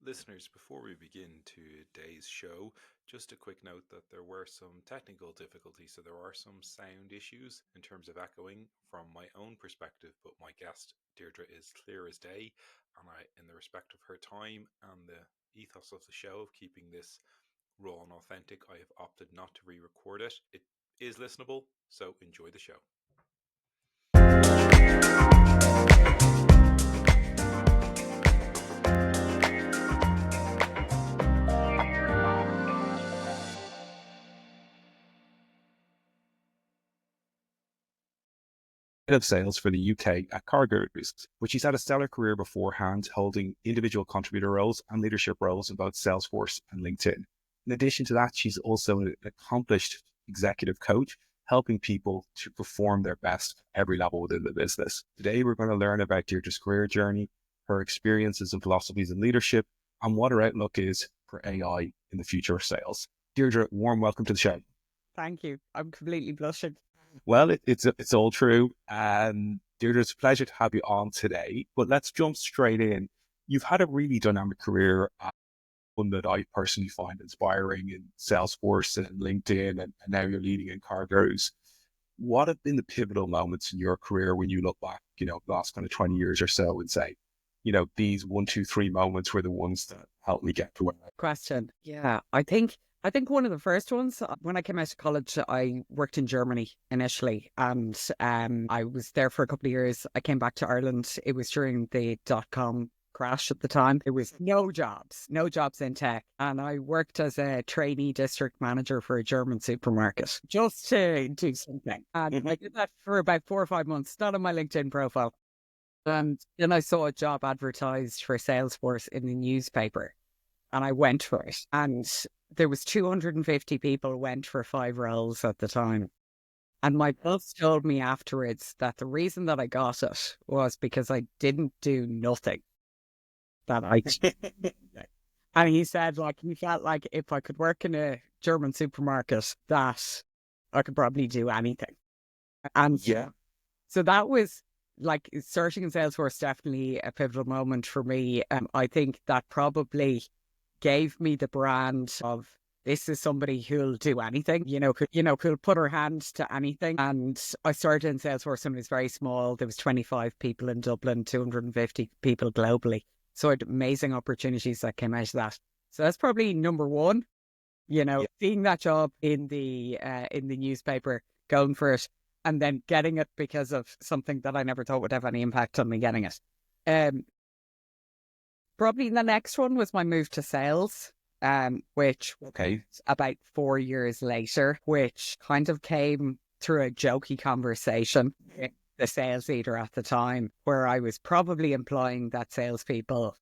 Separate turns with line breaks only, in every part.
Listeners, before we begin today's show, just a quick note that there were some technical difficulties, so there are some sound issues in terms of echoing from my own perspective, but my guest, Deirdre, is clear as day, and in the respect of her time and the ethos of the show of keeping this raw and authentic, I have opted not to re-record it. It is listenable, so enjoy the show.
Head of sales for the UK at Cargo's, but she's had a stellar career beforehand, holding individual contributor roles and leadership roles in both Salesforce and LinkedIn. In addition to that, she's also an accomplished executive coach, helping people to perform their best at every level within the business. Today, we're going to learn about Deirdre's career journey, her experiences and philosophies in leadership, and what her outlook is for AI in the future of sales. Deirdre, warm welcome to the show.
Thank you. I'm completely blushing.
Well, it's all true. And Deirdre, it's a pleasure to have you on today. But let's jump straight in. You've had a really dynamic career, one that I personally find inspiring in Salesforce and LinkedIn, and now you're leading in Cargo's. What have been the pivotal moments in your career when you look back, last kind of 20 years or so and say, these 1, 2, 3 moments were the ones that helped me get to where
Question. Yeah, I think one of the first ones when I came out of college, I worked in Germany initially, and I was there for a couple of years. I came back to Ireland. It was during the .com crash at the time. There was no jobs in tech, and I worked as a trainee district manager for a German supermarket just to do something. And I did that for about 4 or 5 months. Not on my LinkedIn profile. And then I saw a job advertised for Salesforce in the newspaper, and I went for it. And there was 250 people went for 5 roles at the time. And my boss told me afterwards that the reason that I got it was because I didn't do nothing. That I and he said, like, he felt like if I could work in a German supermarket, that I could probably do anything. And
yeah.
so that was like searching in Salesforce, definitely a pivotal moment for me. I think that probably gave me the brand of this is somebody who'll do anything, who'll put her hand to anything. And I started in Salesforce when it was very small. There was 25 people in Dublin, 250 people globally. So I had amazing opportunities that came out of that. So that's probably number one, seeing that job in the newspaper, going for it, and then getting it because of something that I never thought would have any impact on me getting it. Probably the next one was my move to sales, which
Okay.
about 4 years later, which kind of came through a jokey conversation with the sales leader at the time, where I was probably implying that salespeople,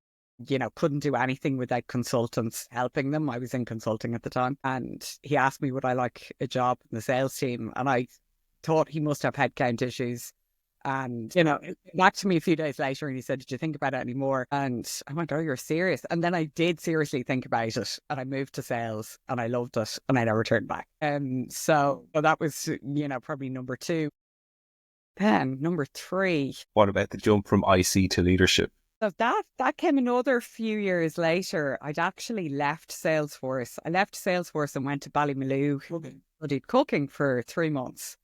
couldn't do anything without consultants helping them. I was in consulting at the time, and he asked me would I like a job in the sales team, and I thought he must have headcount issues. And, back to me a few days later and he said, did you think about it anymore? And I went, oh, you're serious. And then I did seriously think about it, and I moved to sales and I loved it and I never turned back. So that was, probably number 2. Then number 3.
What about the jump from IC to leadership?
So that came another few years later. I'd actually left Salesforce. I left Salesforce and went to Ballymaloe, studied cooking for 3 months.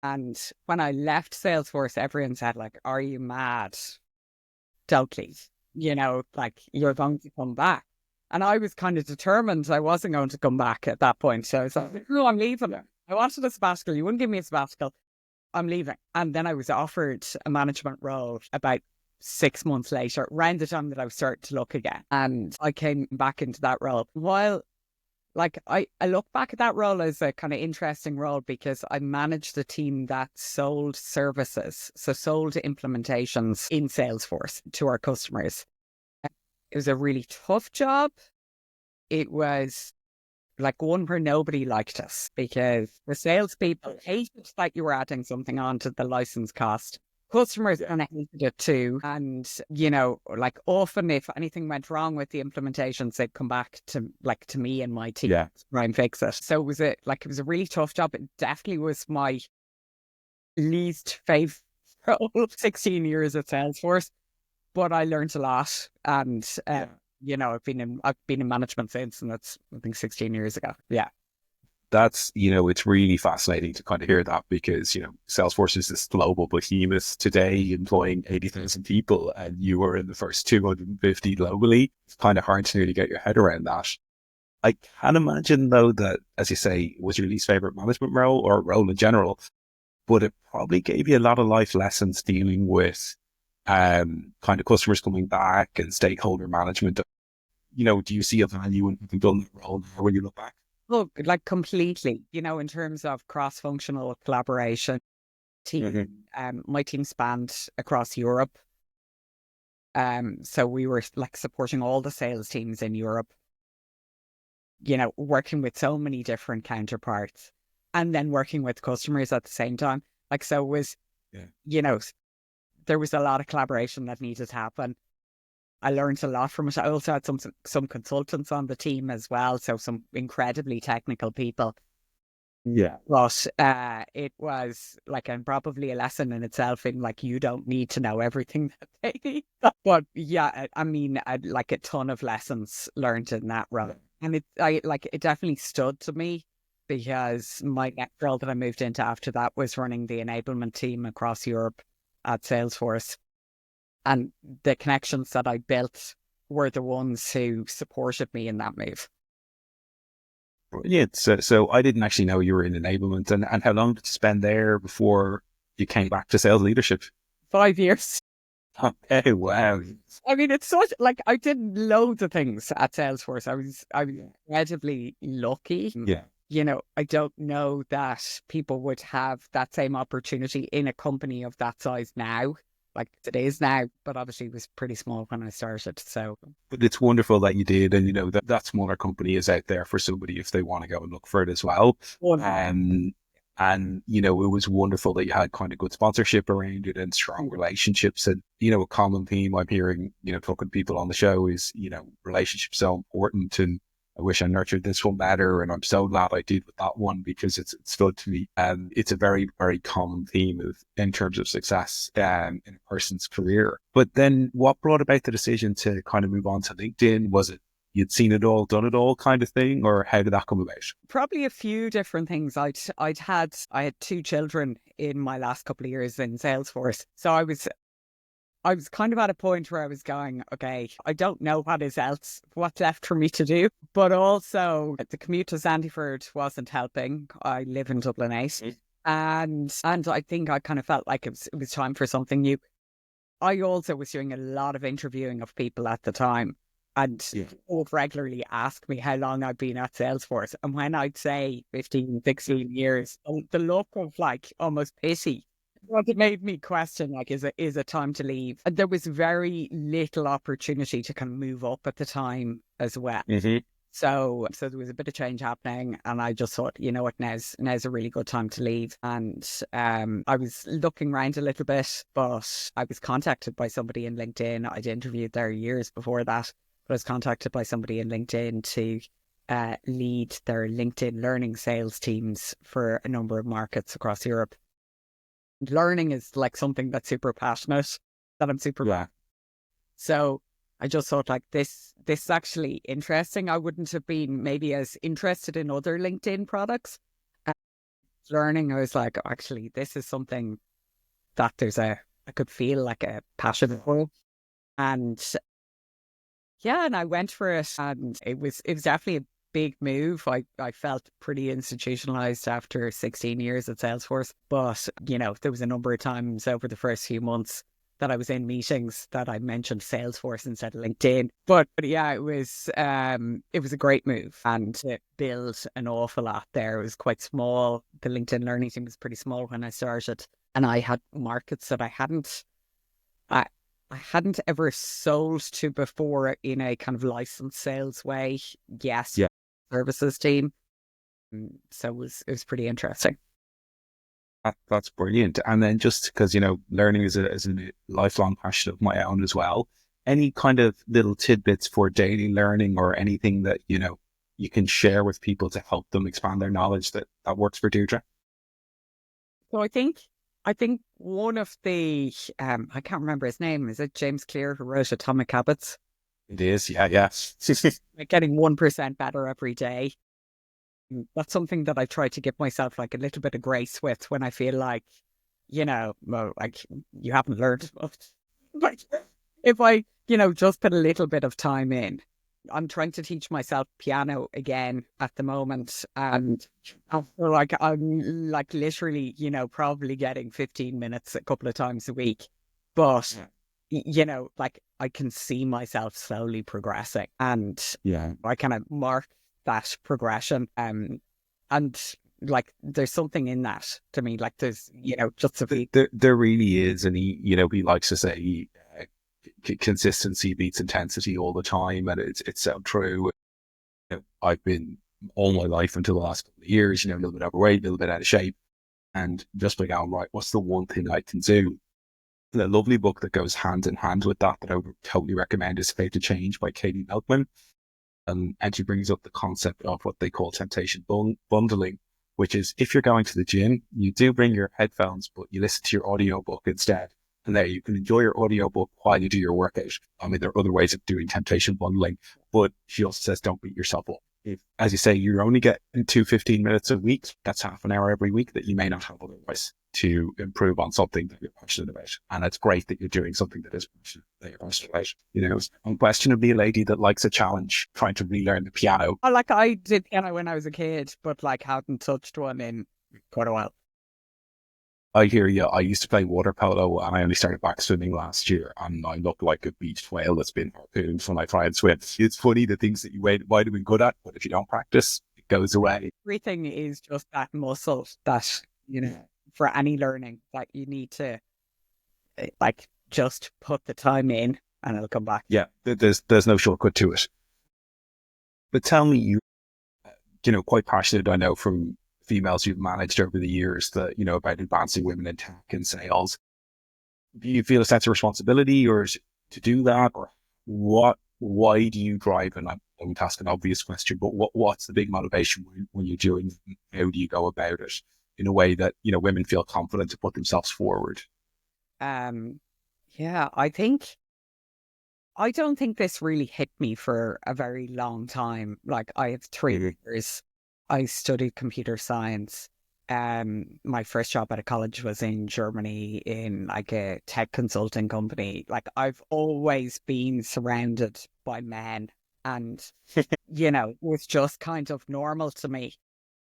And when I left Salesforce, everyone said, like, are you mad? Don't leave. Like, you're going to come back. And I was kind of determined I wasn't going to come back at that point. So I was like, no, I'm leaving. I wanted a sabbatical. You wouldn't give me a sabbatical. I'm leaving. And then I was offered a management role about 6 months later, around the time that I was starting to look again. And I came back into that role. While I look back at that role as a kind of interesting role because I managed the team that sold services, so sold implementations in Salesforce to our customers. It was a really tough job. It was like one where nobody liked us because the salespeople hated that you were adding something on to the license cost. Customers kind of hated it too. And, like often if anything went wrong with the implementations, they'd come back to me and my team to try and fix it. So it was a really tough job. It definitely was my least favorite 16 years at Salesforce, but I learned a lot. And I've been in management since, and that's I think 16 years ago. Yeah.
That's, it's really fascinating to kind of hear that because, Salesforce is this global behemoth today employing 80,000 people and you were in the first 250 globally. It's kind of hard to really get your head around that. I can imagine though that, as you say, was your least favorite management role or role in general, but it probably gave you a lot of life lessons dealing with kind of customers coming back and stakeholder management. Do you see a value in having done that role when you look back?
Look, like completely, in terms of cross-functional collaboration, my team spanned across Europe. So we were like supporting all the sales teams in Europe, working with so many different counterparts and then working with customers at the same time. Like, so it was, there was a lot of collaboration that needed to happen. I learned a lot from it. I also had some consultants on the team as well, so some incredibly technical people.
Yeah.
But it was like, and probably a lesson in itself in like, you don't need to know everything that they need. But yeah, I mean, I'd like a ton of lessons learned in that role. And it definitely stood to me because my next role that I moved into after that was running the enablement team across Europe at Salesforce. And the connections that I built were the ones who supported me in that move.
Brilliant. So I didn't actually know you were in enablement. And how long did you spend there before you came back to sales leadership?
5 years.
Okay, wow.
I mean, it's such like I did loads of things at Salesforce. I was incredibly lucky.
Yeah.
I don't know that people would have that same opportunity in a company of that size now. Like it is now, but obviously it was pretty small when I started. So,
but it's wonderful that you did, and that smaller company is out there for somebody if they want to go and look for it as well. And it was wonderful that you had kind of good sponsorship around it and strong relationships. And a common theme I'm hearing, talking to people on the show is relationships so important. And I wish I nurtured this one better, and I'm so glad I did with that one because it's stood to me. It's a very, very common theme in terms of success in a person's career. But then what brought about the decision to kind of move on to LinkedIn? Was it you'd seen it all, done it all kind of thing, or how did that come about?
Probably a few different things. I had 2 children in my last couple of years in Salesforce. So I was kind of at a point where I was going, okay, I don't know what's left for me to do. But also the commute to Sandyford wasn't helping. I live in Dublin 8. And I think I kind of felt like it was time for something new. I also was doing a lot of interviewing of people at the time. And people regularly ask me how long I've been at Salesforce. And when I'd say 15, 16 years, the look of like almost pity, well, it made me question, like, is it time to leave? And there was very little opportunity to kind of move up at the time as well. So there was a bit of change happening, and I just thought, you know what, now's a really good time to leave. And I was looking around a little bit, but I was contacted by somebody in LinkedIn. I'd interviewed there years before that, but I was contacted by somebody in LinkedIn to lead their LinkedIn learning sales teams for a number of markets across Europe. Learning is like something that's super passionate, that I'm super
yeah.
So I just thought, like, this is actually interesting. I wouldn't have been maybe as interested in other LinkedIn products. Learning, I was like, actually, this is something that I could feel like a passion for. And yeah, and I went for it, and it was definitely a big move. I felt pretty institutionalized after 16 years at Salesforce, but there was a number of times over the first few months that I was in meetings that I mentioned Salesforce instead of LinkedIn. But yeah, it was a great move, and it built an awful lot there. It was quite small. The LinkedIn learning team was pretty small when I started, and I had markets that I hadn't ever sold to before in a kind of licensed sales way. Yes.
Yeah.
Services team. So it was pretty interesting.
That's brilliant. And then just because, learning is a lifelong passion of my own as well. Any kind of little tidbits for daily learning or anything that, you can share with people to help them expand their knowledge that works for Deirdre?
So I think one of the, I can't remember his name. Is it James Clear, who wrote Atomic Habits?
It is, yeah, yeah.
Like getting 1% better every day. That's something that I try to give myself like a little bit of grace with when I feel like, well, like you haven't learned much. Like if I, just put a little bit of time in. I'm trying to teach myself piano again at the moment. And I feel like I'm like literally, probably getting 15 minutes a couple of times a week. But, like I can see myself slowly progressing. And
Yeah.
I kind of mark that progression. And like there's something in that to me. Like there's, just a
There really is. And he likes to say consistency beats intensity all the time. And it's so true. I've been all my life until the last couple of years, a little bit overweight, a little bit out of shape. And just by going, right, what's the one thing I can do? The lovely book that goes hand in hand with that I would totally recommend is Fate to Change by Katie Melkman. And she brings up the concept of what they call temptation bundling, which is if you're going to the gym, you do bring your headphones, but you listen to your audiobook instead. And there you can enjoy your audiobook while you do your workout. I mean, there are other ways of doing temptation bundling, but she also says don't beat yourself up. If, as you say, you only get 15 minutes a week, that's half an hour every week that you may not have otherwise to improve on something that you're passionate about. And it's great that you're doing something that is passionate, that you're passionate about. Unquestionably a lady that likes a challenge, trying to relearn the piano.
Oh, like I did piano when I was a kid, but like hadn't touched one in quite a while.
I hear you. I used to play water polo and I only started back swimming last year and I look like a beached whale that's been harpooned when I try and swim. It's funny the things that you might have been good at, but if you don't practice, it goes away.
Everything is just that muscle that, for any learning that you need to like just put the time in and it'll come back.
Yeah, there's no shortcut to it. But tell me, you quite passionate, I know, from females you've managed over the years that, about advancing women in tech and sales. Do you feel a sense of responsibility or to do that, or why do you drive? And I won't ask an obvious question, but what's the big motivation when you're doing it? How do you go about it in a way that, women feel confident to put themselves forward?
Yeah, I don't think this really hit me for a very long time. Like I have 3 years. I studied computer science. My first job at a college was in Germany in like a tech consulting company. Like I've always been surrounded by men and, it was just kind of normal to me.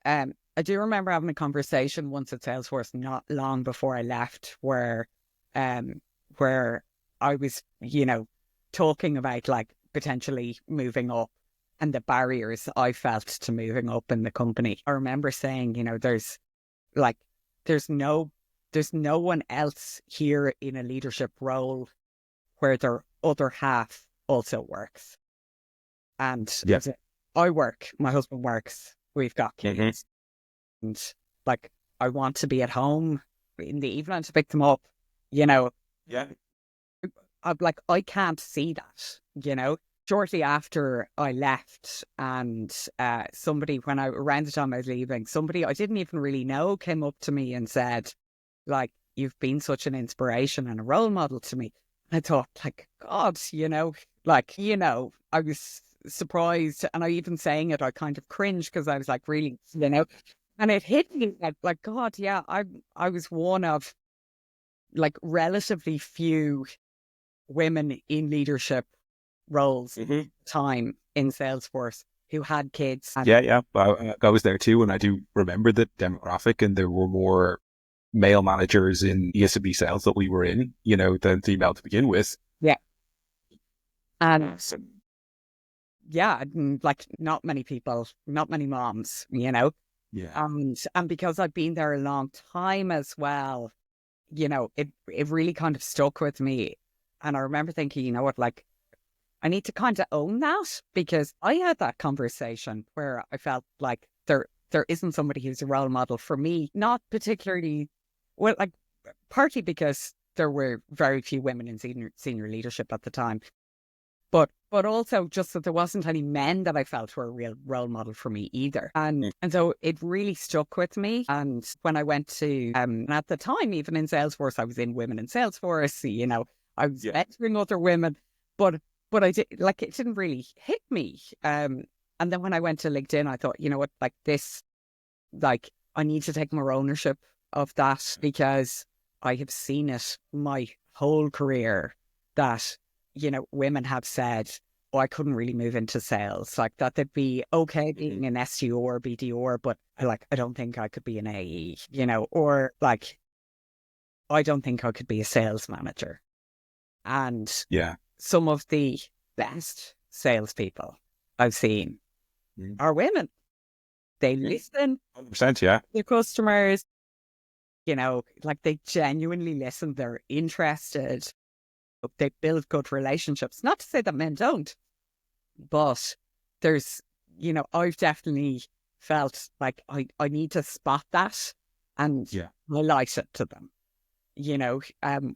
I do remember having a conversation once at Salesforce not long before I left um, where I was, talking about like potentially moving up and the barriers I felt to moving up in the company. I remember saying, there's no one else here in a leadership role where their other half also works. And I work, my husband works, we've got kids. And like, I want to be at home in the evening to pick them up,
Yeah.
I can't see that, Shortly after I left and somebody, around the time I was leaving, somebody I didn't even really know came up to me and said, like, you've been such an inspiration and a role model to me. I thought, like, God, I was surprised. And I even saying it, I kind of cringed because I was like, really, and it hit me like, God, yeah, I was one of like relatively few women in leadership roles time in Salesforce who had kids.
Yeah. I was there too, and I do remember the demographic, and there were more male managers in ESB sales that we were in, than female to begin with.
Yeah. And like not many people, not many moms,
Yeah.
And because I've been there a long time as well, it really kind of stuck with me. And I remember thinking, you know what, like, I need to kind of own that because I had that conversation where I felt like there isn't somebody who's a role model for me, not particularly, well, like partly because there were very few women in senior leadership at the time, but also just that there wasn't any men that I felt were a real role model for me either. And so it really stuck with me. And when I went to, at the time, even in Salesforce, I was in Women in Salesforce, I was mentoring other women, but but I did, like, it didn't really hit me. And then when I went to LinkedIn, I thought, you know what, like this, like I need to take more ownership of that, because I have seen it my whole career that, you know, women have said, oh, I couldn't really move into sales. Like that they'd be okay being an SDO or BDO, but I don't think I could be an AE, you know, or like, I don't think I could be a sales manager. And
Yeah.
some of the best salespeople I've seen are women. They listen
100%, yeah.
to customers, you know, like they genuinely listen. They're interested. They build good relationships. Not to say that men don't, but there's, you know, I've definitely felt like I need to spot that and highlight it to them, you know,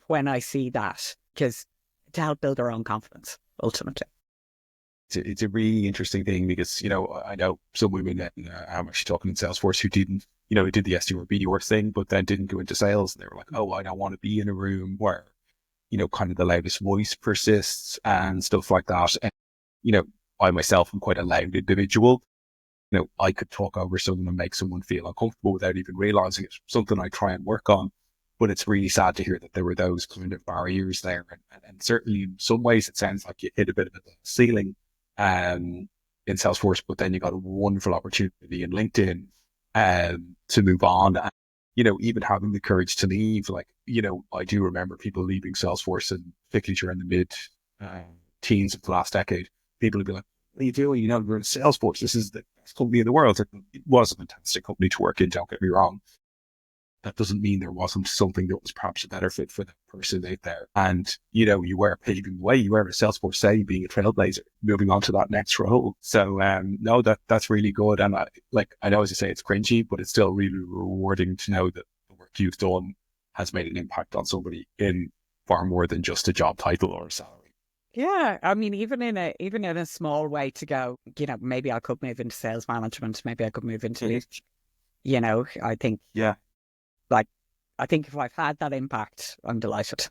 when I see that, because to help build their own confidence, ultimately.
It's a really interesting thing because, you know, I know some women that I'm actually talking in Salesforce who didn't, you know, who did the SDR or BDR thing, but then didn't go into sales. And they were like, oh, I don't want to be in a room where, you know, kind of the loudest voice persists and stuff like that. And, you know, I myself am quite a loud individual. You know, I could talk over someone and make someone feel uncomfortable without even realizing it. Something I try and work on. But it's really sad to hear that there were those kind of barriers there. And certainly in some ways, it sounds like you hit a bit of a ceiling in Salesforce, but then you got a wonderful opportunity in LinkedIn to move on. And, you know, even having the courage to leave, like, you know, I do remember people leaving Salesforce, and particularly during the mid teens of the last decade, people would be like, what are you doing? You know, we're in Salesforce. This is the best company in the world. It was a fantastic company to work in, don't get me wrong. That doesn't mean there wasn't something that was perhaps a better fit for that person out there. And, you know, you were paving the way. You were a Salesforce say, being a trailblazer, moving on to that next role. So, no, that's really good. And I know, as you say, it's cringy, but it's still really rewarding to know that the work you've done has made an impact on somebody in far more than just a job title or a salary.
Yeah, I mean, even in a small way, to go, you know, maybe I could move into sales management, maybe I could move into leadership. You know, I think, like, I think if I've had that impact, I'm delighted.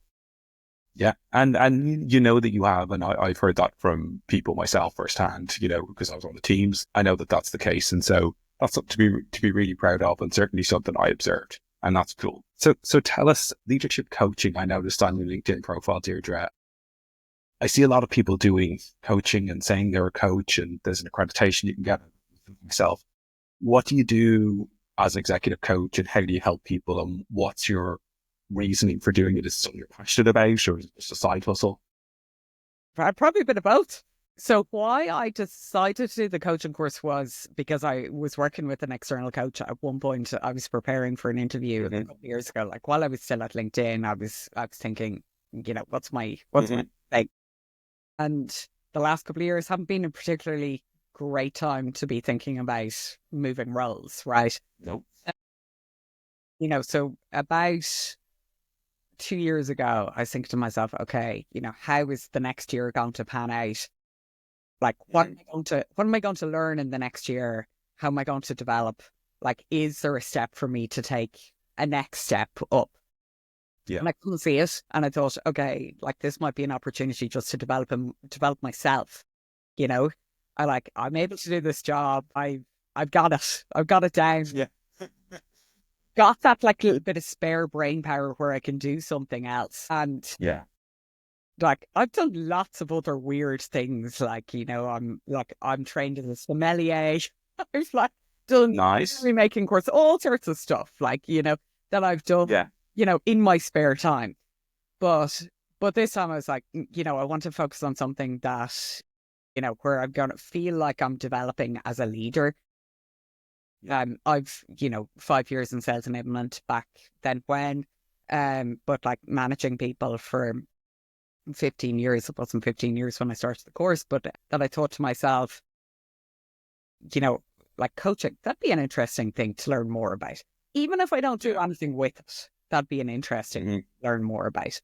Yeah, and you know that you have, and I've heard that from people myself firsthand. You know, because I was on the teams, I know that that's the case, and so that's something to be really proud of, and certainly something I observed, and that's cool. So tell us, leadership coaching. I noticed on your LinkedIn profile, Deirdre, I see a lot of people doing coaching and saying they're a coach, and there's an accreditation you can get myself. What do you do as an executive coach, and how do you help people, and what's your reasoning for doing it? Is it something you're passionate about, or is it just a side hustle?
Probably a bit of both. So why I decided to do the coaching course was because I was working with an external coach. At one point, I was preparing for an interview a couple of years ago. Like while I was still at LinkedIn, I was thinking, you know, what's my thing? And the last couple of years haven't been a particularly great time to be thinking about moving roles, right?
Nope.
You know, so about 2 years ago, I was thinking to myself, okay, you know, how is the next year going to pan out? Like, what am I going to learn in the next year? How am I going to develop? Like, is there a step for me to take a next step up?
Yeah.
And I couldn't see it. And I thought, okay, like this might be an opportunity just to develop myself. You know, I'm able to do this job. I've got it. I've got it down.
Yeah.
Got that like little bit of spare brain power where I can do something else. And like I've done lots of other weird things. Like, you know, I'm trained as a sommelier. I've like done remaking course, all sorts of stuff, like, you know, that I've done, you know, in my spare time. But this time I was like, you know, I want to focus on something that, you know, where I'm going to feel like I'm developing as a leader. I've, you know, 5 years in sales enablement back then when, but like managing people for 15 years. It wasn't 15 years when I started the course, but that I thought to myself, you know, like coaching, that'd be an interesting thing to learn more about. Even if I don't do anything with it, that'd be an interesting thing to learn more about.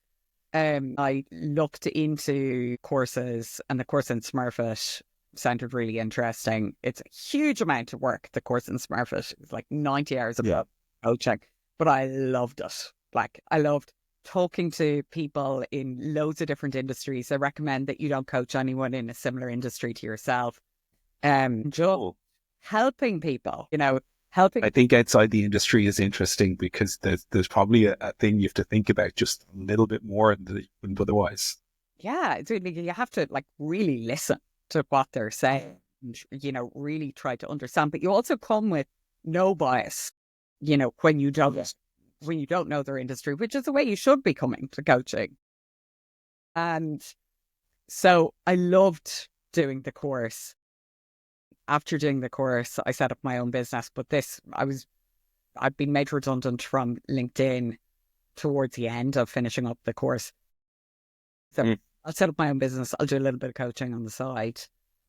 I looked into courses, and the course in Smurfit sounded really interesting. It's a huge amount of work, the course in Smurfit. It's like 90 hours of coaching, but I loved it. Like, I loved talking to people in loads of different industries. I recommend that you don't coach anyone in a similar industry to yourself. Just helping people, helping.
I think outside the industry is interesting because there's probably a thing you have to think about just a little bit more than otherwise.
Yeah, it's really, you have to like really listen to what they're saying, and, really try to understand. But you also come with no bias, when you don't know their industry, which is the way you should be coming to coaching. And so I loved doing the course. After doing the course, I set up my own business, but I'd been made redundant from LinkedIn towards the end of finishing up the course. So I'll set up my own business. I'll do a little bit of coaching on the side.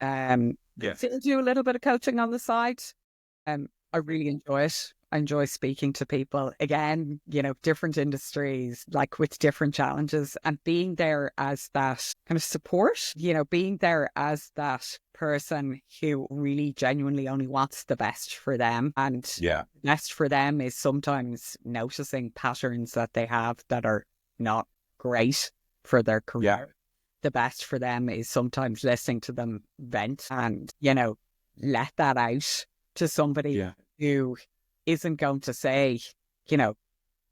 Still do a little bit of coaching on the side. I really enjoy it. I enjoy speaking to people. Again, different industries, like with different challenges, and being there as that kind of support, being there as that person who really genuinely only wants the best for them. And best for them is sometimes noticing patterns that they have that are not great for their career.
Yeah.
The best for them is sometimes listening to them vent and, let that out to somebody who isn't going to say,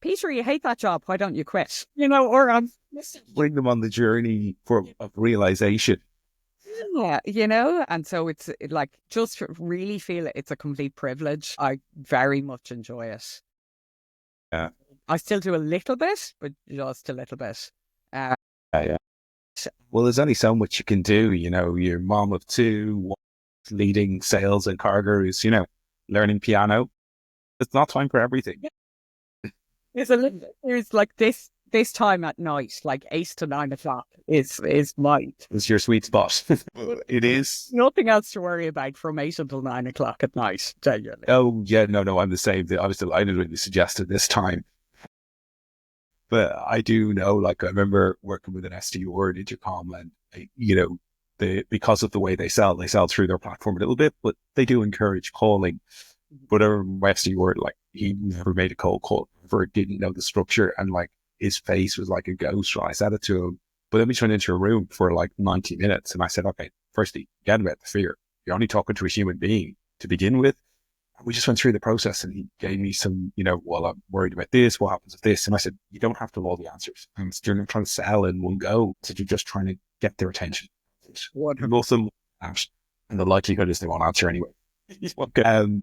Peter, you hate that job. Why don't you quit? Or
bring them on the journey of realization.
Yeah, and so it's like just really feel it's a complete privilege. I very much enjoy it.
Yeah.
I still do a little bit, but just a little bit.
Well, there's only so much you can do. You're mom of two, leading sales and car gurus, learning piano. It's not time for everything.
There's like this time at night, like 8 to 9 o'clock is my.
It's your sweet spot. It is.
Nothing else to worry about from 8 until 9 o'clock at night, genuinely.
Oh, yeah, no, I'm the same. I was delighted when you suggested this time. But I do know, I remember working with an SDR at Intercom, and, because of the way they sell through their platform a little bit, but they do encourage calling. But my SDR, he never made a cold call, or didn't know the structure, and his face was like a ghost when I said it to him. But then we turned into a room for 90 minutes, and I said, okay, firstly, forget about the fear. You're only talking to a human being to begin with. We just went through the process, and he gave me some, well, I'm worried about this. What happens if this? And I said, you don't have to know all the answers. And you're not trying to sell in one go. So you're just trying to get their attention. Nothing, and the likelihood is they won't answer anyway.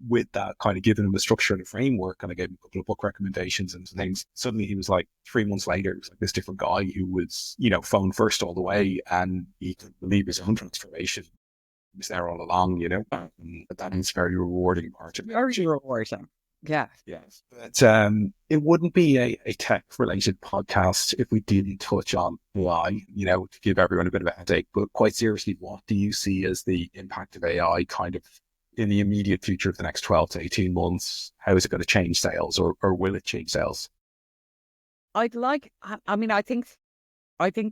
With that, kind of giving him a structure and a framework, and I gave him a couple of book recommendations and things. Suddenly he was 3 months later, it was this different guy who was, phone first all the way, and he couldn't believe his own transformation. Was there all along, but that is very rewarding part of it.
Very rewarding. Yeah.
Yes. But it wouldn't be a tech-related podcast if we didn't touch on why, to give everyone a bit of a headache. But quite seriously, what do you see as the impact of AI kind of in the immediate future of the next 12 to 18 months? How is it going to change sales, or will it change sales?
I think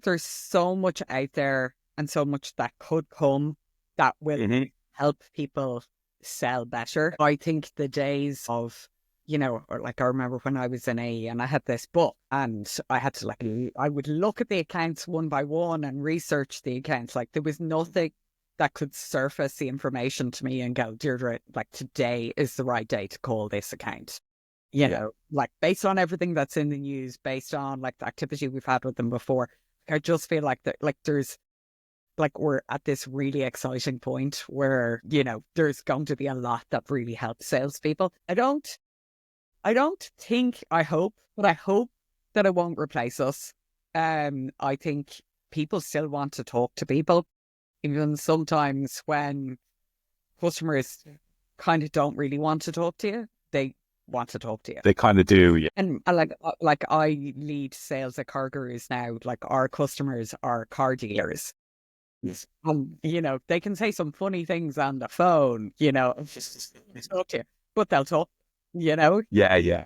there's so much out there and so much that could come that will help people sell better. I think the days of, I remember when I was in AE and I had this book, and I had to I would look at the accounts one by one and research the accounts. There was nothing that could surface the information to me and go, Deirdre, today is the right day to call this account. Based on everything that's in the news, based on the activity we've had with them before, I just feel there's we're at this really exciting point where, there's going to be a lot that really helps salespeople. I hope that it won't replace us. I think people still want to talk to people, even sometimes when customers kind of don't really want to talk to you, they want to talk to you.
They kind of do, yeah.
And I lead sales at Car Gurus now. Our customers are car dealers. And, they can say some funny things on the phone, talk to you, but they'll talk,
Yeah.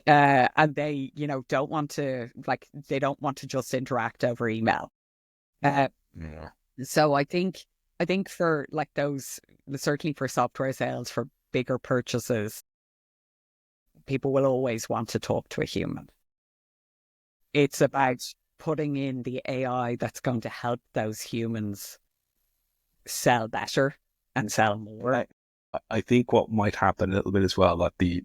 And they, don't want to, they don't want to just interact over email. So I think for those, certainly for software sales, for bigger purchases, people will always want to talk to a human. It's about putting in the AI that's going to help those humans sell better and sell more.
I think what might happen a little bit as well, that the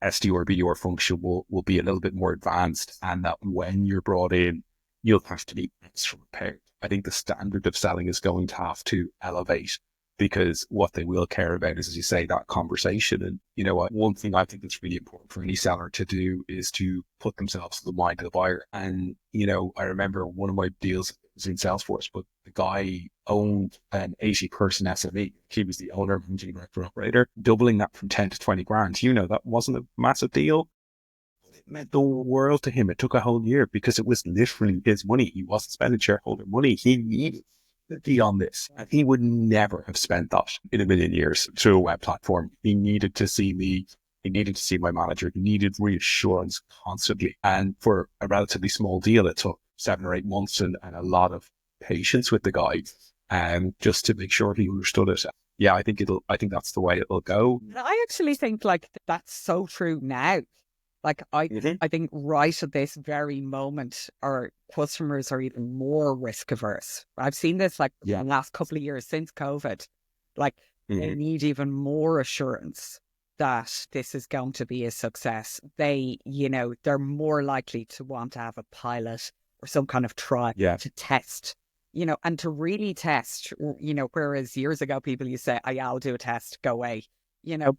SD or BDR function will be a little bit more advanced, and that when you're brought in, you'll have to be extra prepared. I think the standard of selling is going to have to elevate, because what they will care about is, as you say, that conversation. And you know what, one thing I think that's really important for any seller to do is to put themselves in the mind of the buyer. And, you know, I remember one of my deals was in Salesforce, but the guy owned an 80-person SME. He was the owner, managing director, operator. Doubling that from 10 to 20 grand, you know, that wasn't a massive deal. It meant the world to him. It took a whole year because it was literally his money. He wasn't spending shareholder money. He needed to be on this. And he would never have spent that in a million years through a web platform. He needed to see me. He needed to see my manager. He needed reassurance constantly. And for a relatively small deal, it took 7 or 8 months and a lot of patience with the guy, just to make sure he understood it. Yeah, I think that's the way it'll go.
I actually think like that's so true now. Like I think right at this very moment, our customers are even more risk averse. I've seen this like in the last couple of years since COVID. Like they need even more assurance that this is going to be a success. They, you know, they're more likely to want to have a pilot or some kind of trial to test, you know, and to really test, you know, whereas years ago people used to say, oh, yeah, I'll do a test, go away. You know,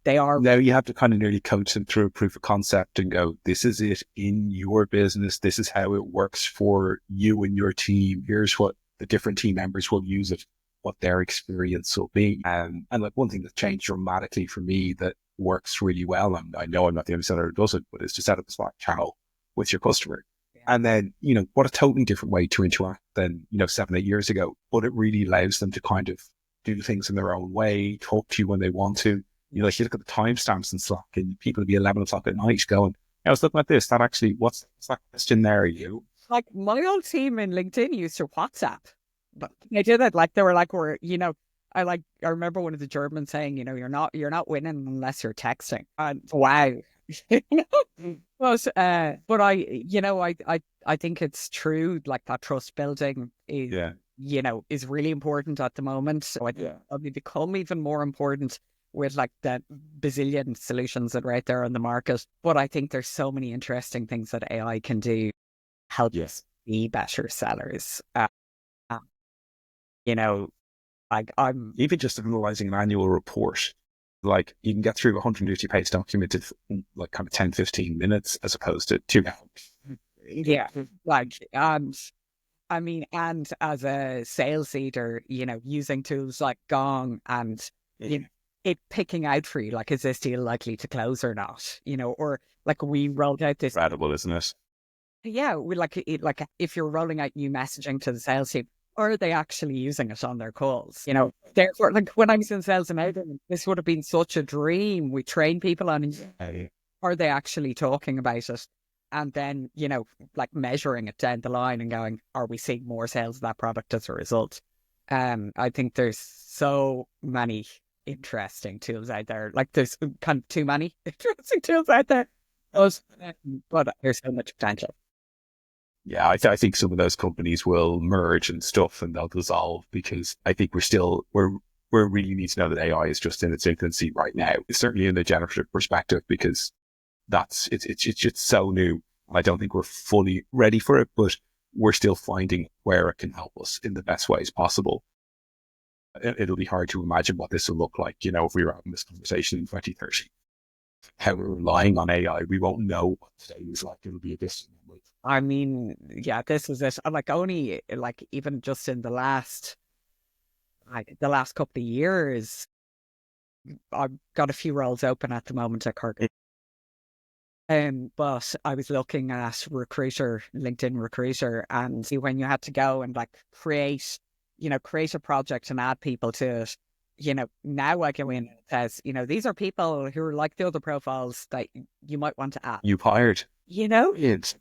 they are.
Now you have to kind of nearly coach them through a proof of concept and go, this is it in your business. This is how it works for you and your team. Here's what the different team members will use it, what their experience will be. And like one thing that changed dramatically for me that works really well, and I know I'm not the only seller who does it, but is to set up a Slack channel with your customer. And then, you know, what a totally different way to interact than, you know, 7, 8 years ago. But it really allows them to kind of do things in their own way, talk to you when they want to. You know, if you look at the timestamps in Slack, and people will be 11 o'clock at night going, I was looking at this, that actually, what's that question there, you?
Like my old team in LinkedIn used to WhatsApp. But they did it like they were like, you know, I remember one of the Germans saying, you know, you're not winning unless you're texting. And wow. But I think it's true. Like that trust building is, you know, is really important at the moment. So it'll become even more important with like the bazillion solutions that are out there on the market. But I think there's so many interesting things that AI can do, help us be better sellers. You know, like I'm
even just analyzing an annual report. Like you can get through a 150-page document in like kind of 10, 15 minutes as opposed to 2 hours.
Yeah. Like, I mean, and as a sales leader, you know, using tools like Gong and, you know, it picking out for you, like, is this deal likely to close or not? You know, or like we rolled out this.
Incredible, isn't it?
Yeah. Like if you're rolling out new messaging to the sales team, are they actually using it on their calls? You know, therefore, like when I was in sales enablement, this would have been such a dream. We train people on it. Are they actually talking about it? And then, you know, like measuring it down the line and going, are we seeing more sales of that product as a result? I think there's so many interesting tools out there. Like there's kind of too many interesting tools out there. But there's so much potential.
Yeah, I think some of those companies will merge and stuff, and they'll dissolve, because I think we really need to know that AI is just in its infancy right now. It's certainly in the generative perspective, because it's just so new. I don't think we're fully ready for it, but we're still finding where it can help us in the best ways possible. It'll be hard to imagine what this will look like, you know, if we were having this conversation in 2030. How we're relying on AI, we won't know what today is like. It'll be a distant memory.
I mean, yeah, this is it. Like only like even just in the last couple of years, I've got a few roles open at the moment at Kirk. But I was looking at LinkedIn Recruiter, and see when you had to go and like create a project and add people to it. You know, now I go in and it says, you know, these are people who are like the other profiles that you might want to add.
You've hired.
You know?
It's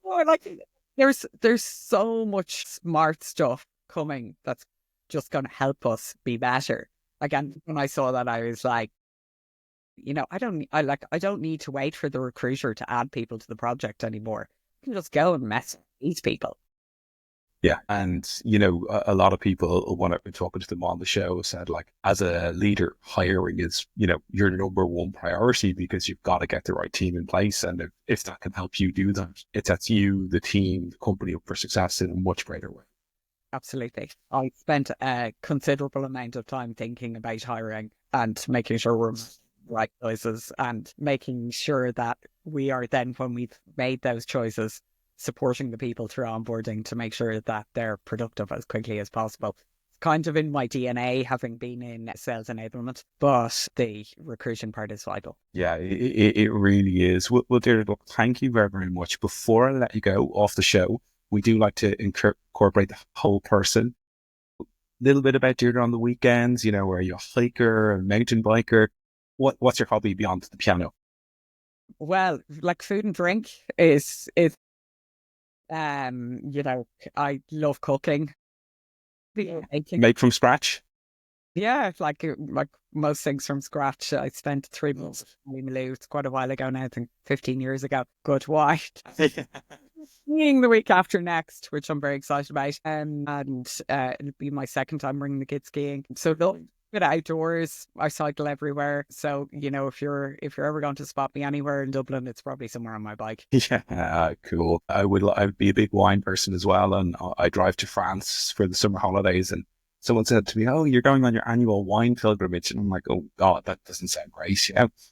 like there's so much smart stuff coming that's just going to help us be better. Again, when I saw that, I was like, I don't need to wait for the recruiter to add people to the project anymore. I can just go and mess with these people.
Yeah. And, a lot of people, when I've been talking to them on the show, said, like, as a leader, hiring is, your number one priority, because you've got to get the right team in place. And if that can help you do that, it sets you, the team, the company up for success in a much greater way.
Absolutely. I spent a considerable amount of time thinking about hiring and making sure we're right choices, and making sure that we are then, when we've made those choices, supporting the people through onboarding to make sure that they're productive as quickly as possible. It's kind of in my DNA, having been in sales enablement, but the recruiting part is vital.
Yeah, it really is. Well, Deirdre, look, thank you very, very much. Before I let you go off the show, we do like to incorporate the whole person. A little bit about Deirdre on the weekends. Are you a hiker, a mountain biker? What's your hobby beyond the piano?
Well, like food and drink is I love cooking.
Make from scratch?
Yeah, like most things from scratch. I spent 3 months in Malou. It's quite a while ago now, I think 15 years ago. Good white. Skiing the week after next, which I'm very excited about. And it'll be my second time bringing the kids skiing. So look, bit outdoors. I cycle everywhere. So, if you're ever going to spot me anywhere in Dublin, it's probably somewhere on my bike.
Yeah, cool. I'd be a big wine person as well. And I drive to France for the summer holidays, and someone said to me, "Oh, you're going on your annual wine pilgrimage." And I'm like, "Oh God, that doesn't sound great."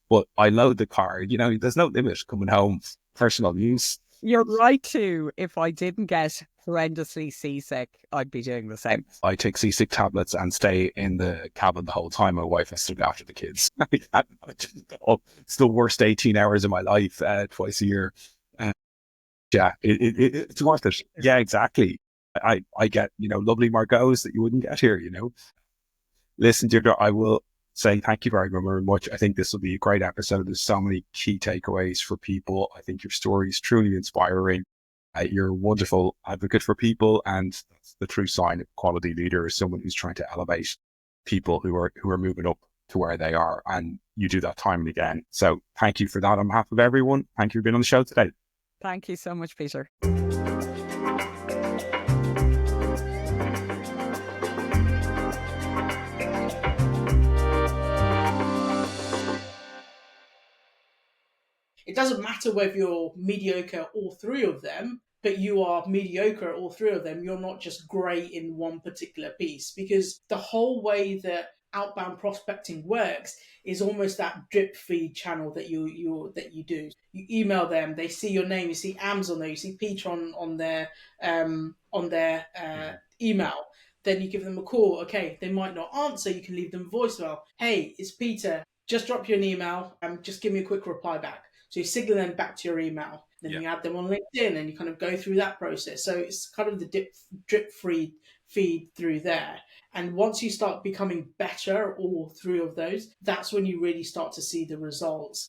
But I load the car, there's no limit coming home, personal use.
You're right too. If I didn't get horrendously seasick, I'd be doing the same.
I take seasick tablets and stay in the cabin the whole time. My wife has to look after the kids. It's the worst 18 hours of my life, twice a year. Yeah, it's worth it. Yeah, exactly. I get, lovely Margaux that you wouldn't get here, Listen, Deirdre, I will say thank you very, very much. I think this will be a great episode. There's so many key takeaways for people. I think your story is truly inspiring. You're a wonderful advocate for people, and that's the true sign of a quality leader, is someone who's trying to elevate people who are moving up to where they are, and you do that time and again. So thank you for that on behalf of everyone. Thank you for being on the show today.
Thank you so much, Peter.
It doesn't matter whether you're mediocre all three of them, but you are mediocre at all three of them. You're not just great in one particular piece, because the whole way that outbound prospecting works is almost that drip feed channel that you do. You email them, they see your name, you see Ams on there, you see Peter on their email. Then you give them a call. Okay, they might not answer. You can leave them a voicemail. Hey, it's Peter. Just drop you an email. Just give me a quick reply back. So you signal them back to your email. Then you add them on LinkedIn, and you kind of go through that process. So it's kind of the drip feed through there. And once you start becoming better at all three of those, that's when you really start to see the results.